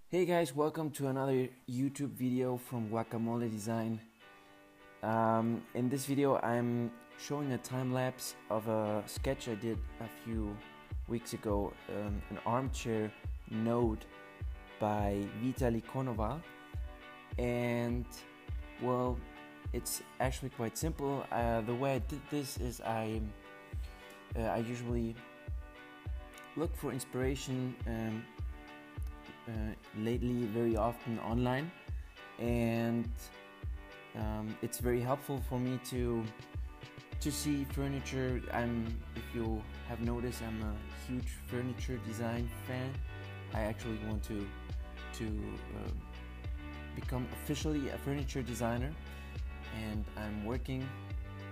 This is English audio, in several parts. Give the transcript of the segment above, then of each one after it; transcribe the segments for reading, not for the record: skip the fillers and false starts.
Hey guys, welcome to another YouTube video from Guacamole Design. In this video I'm showing a time lapse of a sketch I did a few weeks ago, an Armchair NODE by Vitalii Konoval. And well, it's actually quite simple. The way I did this is I usually look for inspiration lately very often online, and it's very helpful for me to see furniture. If you have noticed, I'm a huge furniture design fan. I actually want to become officially a furniture designer, and I'm working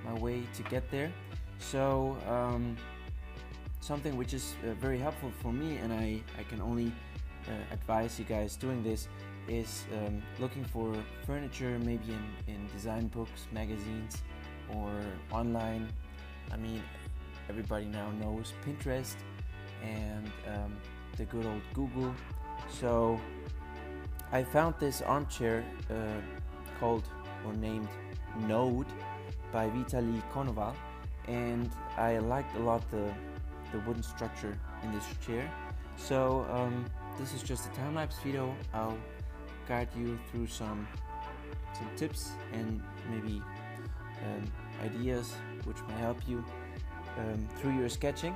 my way to get there. So something which is very helpful for me, and I can only advise you guys doing this, is looking for furniture maybe in design books, magazines, or online. I mean, everybody now knows Pinterest and the good old Google. So I found this armchair called or named NODE by Vitalii Konoval, and I liked a lot the wooden structure in this chair. So this is just a time-lapse video. I'll guide you through some tips and maybe ideas which may help you through your sketching.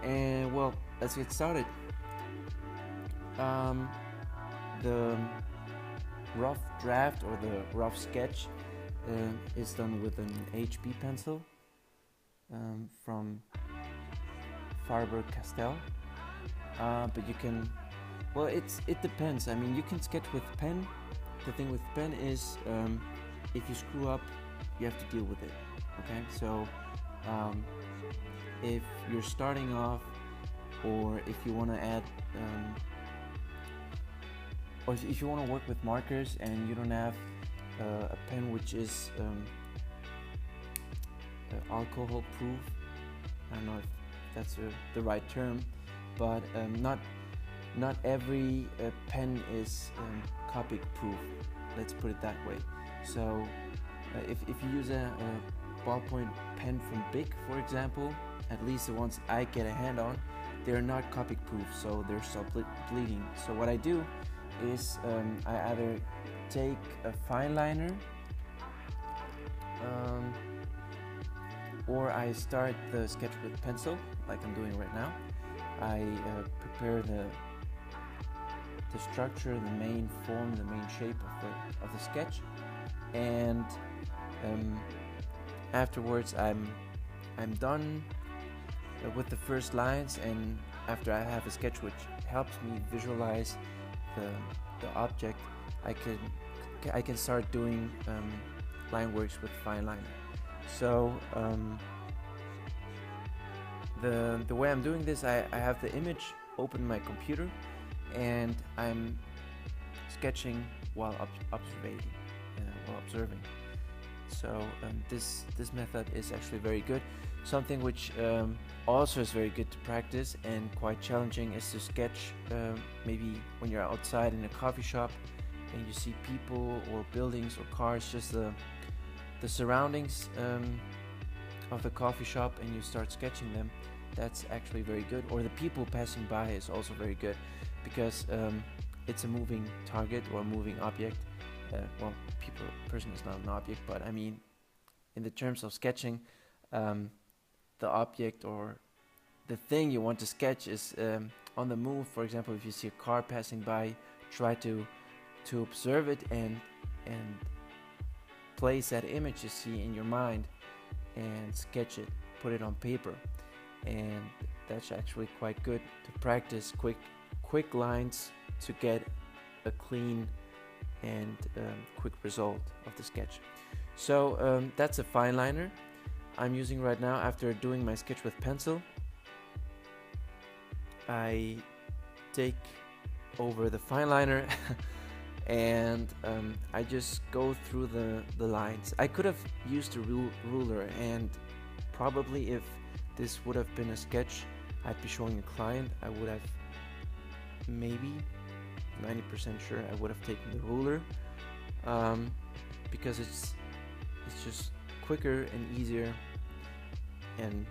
And well, let's get started. The rough draft or the rough sketch is done with an HB pencil from Faber-Castell, but you can, well, it depends. I mean, you can sketch with pen. The thing with pen is if you screw up, you have to deal with it. Okay, so if you're starting off, or if you want to add or if you want to work with markers and you don't have a pen which is alcohol proof, I don't know if that's the right term, but not every pen is Copic proof, let's put it that way. So if you use a ballpoint pen from Bic, for example, at least the ones I get a hand on, they're not Copic proof, so they're still bleeding. So what I do is I either take a fine liner, or I start the sketch with pencil like I'm doing right now. I prepare the structure, the main form, the main shape of the sketch, and afterwards I'm done with the first lines, and after I have a sketch which helps me visualize the object, I can start doing line works with fine liner. So the way I'm doing this, I have the image open my computer, and I'm sketching while observing. So this method is actually very good. Something which also is very good to practice and quite challenging is to sketch maybe when you're outside in a coffee shop and you see people or buildings or cars, just the surroundings of the coffee shop, and you start sketching them. That's actually very good. Or the people passing by is also very good, because it's a moving target or a moving object. Well, person is not an object, but I mean, in the terms of sketching, the object or the thing you want to sketch is on the move. For example, if you see a car passing by, try to observe it and place that image you see in your mind and sketch it, put it on paper. And that's actually quite good to practice quick lines to get a clean and quick result of the sketch. So that's a fine liner I'm using right now. After doing my sketch with pencil, I take over the fine liner and I just go through the lines. I could have used a ruler, and probably if this would have been a sketch I'd be showing a client, I would have maybe 90% sure I would have taken the ruler, because it's just quicker and easier and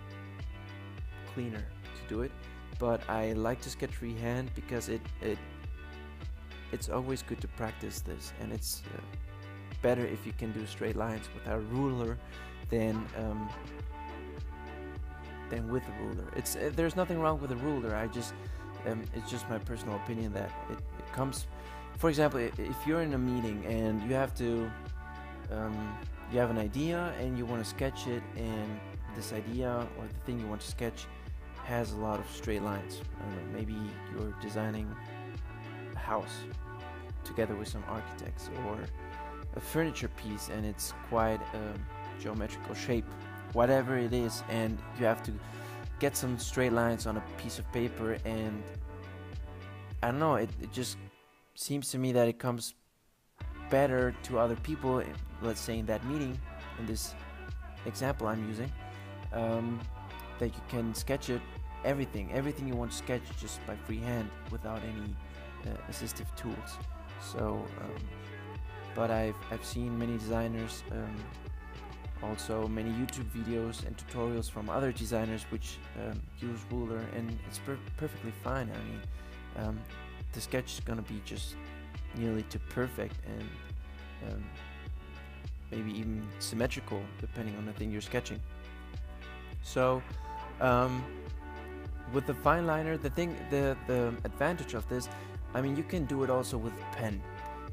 cleaner to do it. But I like to sketch freehand because it's always good to practice this, and it's better if you can do straight lines without a ruler than with a ruler. It's there's nothing wrong with a ruler. It's just my personal opinion that it comes. For example, if you're in a meeting and you have to you have an idea and you want to sketch it, and this idea or the thing you want to sketch has a lot of straight lines. I don't know, maybe you're designing a house together with some architects, or a furniture piece and it's quite a geometrical shape, whatever it is, and you have to get some straight lines on a piece of paper, and I don't know, it just seems to me that it comes better to other people, let's say in that meeting, in this example I'm using, that you can sketch it, everything you want to sketch just by freehand without any assistive tools. So but I've seen many designers, also many YouTube videos and tutorials from other designers which use ruler, and it's perfectly fine. I mean, the sketch is gonna be just nearly to perfect, and maybe even symmetrical depending on the thing you're sketching. So with the fine liner, the advantage of this, I mean, you can do it also with pen.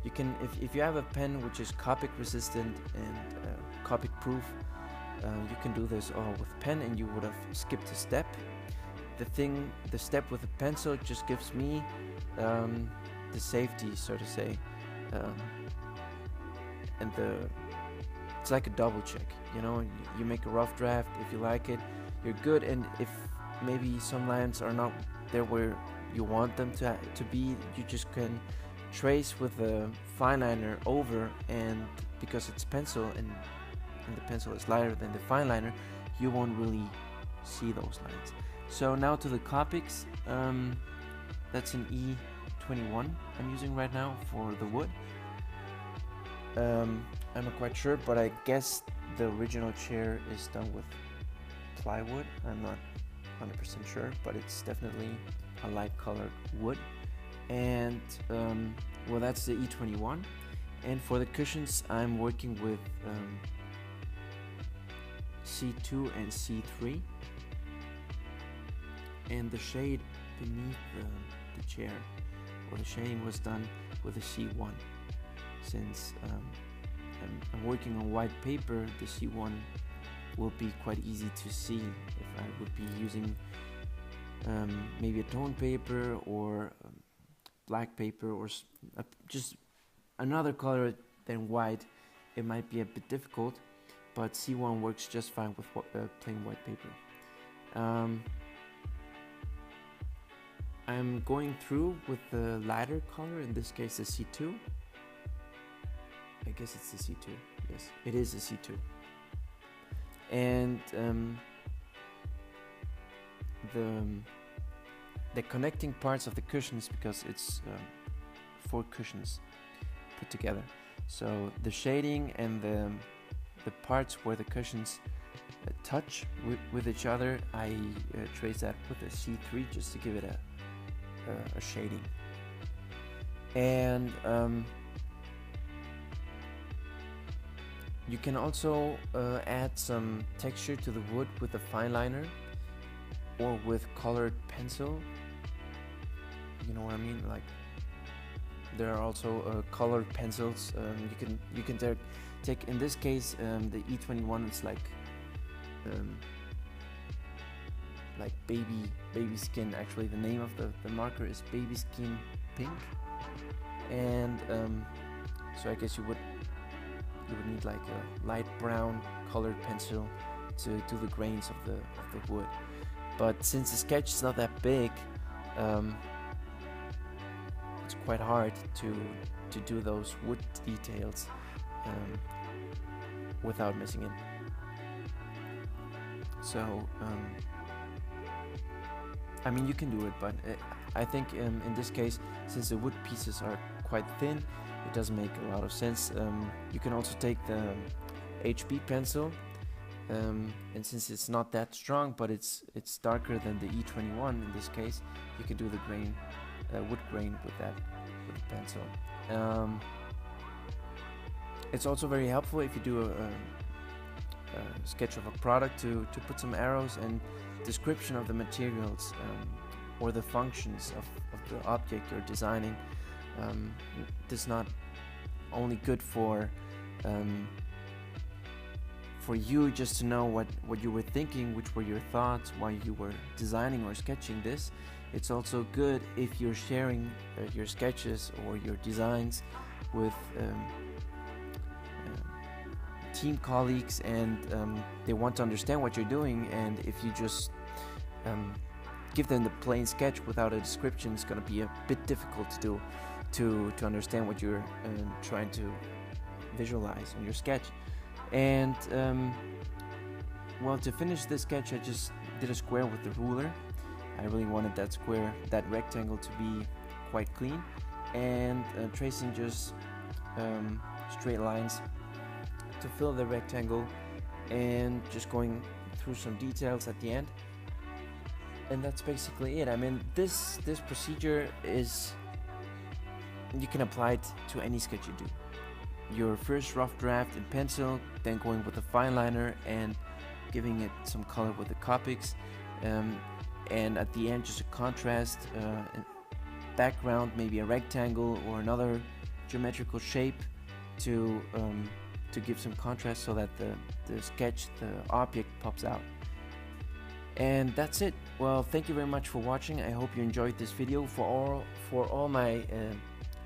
You can, if you have a pen which is Copic resistant and Copic proof, you can do this all with pen, and you would have skipped a step. The step with the pencil just gives me the safety, so to say, and it's like a double check. You know, you make a rough draft. If you like it, you're good, and if maybe some lines are not there where you want them to be, you just can trace with a fine liner over, and because it's pencil and the pencil is lighter than the fine liner, you won't really see those lines. So now to the Copics, that's an E21 I'm using right now for the wood. I'm not quite sure, but I guess the original chair is done with plywood. I'm not 100% sure, but it's definitely a light colored wood. And well, that's the E21. And for the cushions, I'm working with C2 and C3, and the shade beneath the chair, or the shading, was done with a C1. Since I'm working on white paper, the C1 will be quite easy to see if I would be using maybe a tone paper or black paper, or just another color than white. It might be a bit difficult, but C1 works just fine with plain white paper. I'm going through with the lighter color, in this case the C2. I guess it's the C2, yes, it is the C2. And the connecting parts of the cushions, because it's 4 cushions put together, so the shading and the parts where the cushions touch with each other, I trace that with a C3 just to give it a shading. And you can also add some texture to the wood with a fine liner or with colored pencil. You know what I mean? Like, there are also colored pencils. You can take in this case the E21. It's like baby skin. Actually, the name of the marker is baby skin pink, and so I guess you would need like a light brown colored pencil to do the grains of the wood. But since the sketch is not that big, it's quite hard to do those wood details without missing it. So I mean, you can do it, but I think in this case, since the wood pieces are quite thin, it doesn't make a lot of sense. You can also take the HB pencil, and since it's not that strong, but it's darker than the E21 in this case, you can do the grain, wood grain with the pencil. It's also very helpful if you do a sketch of a product to put some arrows and description of the materials or the functions of the object you're designing. This is not only good for you just to know what you were thinking, which were your thoughts, why you were designing or sketching this. It's also good if you're sharing your sketches or your designs with team colleagues, and they want to understand what you're doing, and if you just give them the plain sketch without a description, it's going to be a bit difficult to understand what you're trying to visualize in your sketch. And well, to finish this sketch, I just did a square with the ruler. I really wanted that rectangle to be quite clean, and tracing just straight lines to fill the rectangle, and just going through some details at the end. And that's basically it. I mean, this procedure is, you can apply it to any sketch you do. Your first rough draft in pencil, then going with a fine liner and giving it some color with the Copics, and at the end just a contrast background, maybe a rectangle or another geometrical shape to give some contrast so that the sketch, the object, pops out. And that's it. Well, thank you very much for watching. I hope you enjoyed this video. For all my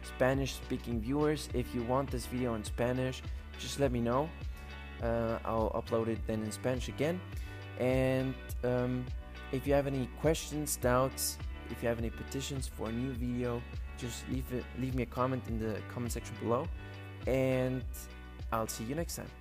Spanish speaking viewers, if you want this video in Spanish, just let me know. I'll upload it then in Spanish again. And if you have any questions, doubts, if you have any petitions for a new video, just leave me a comment in the comment section below, and I'll see you next time.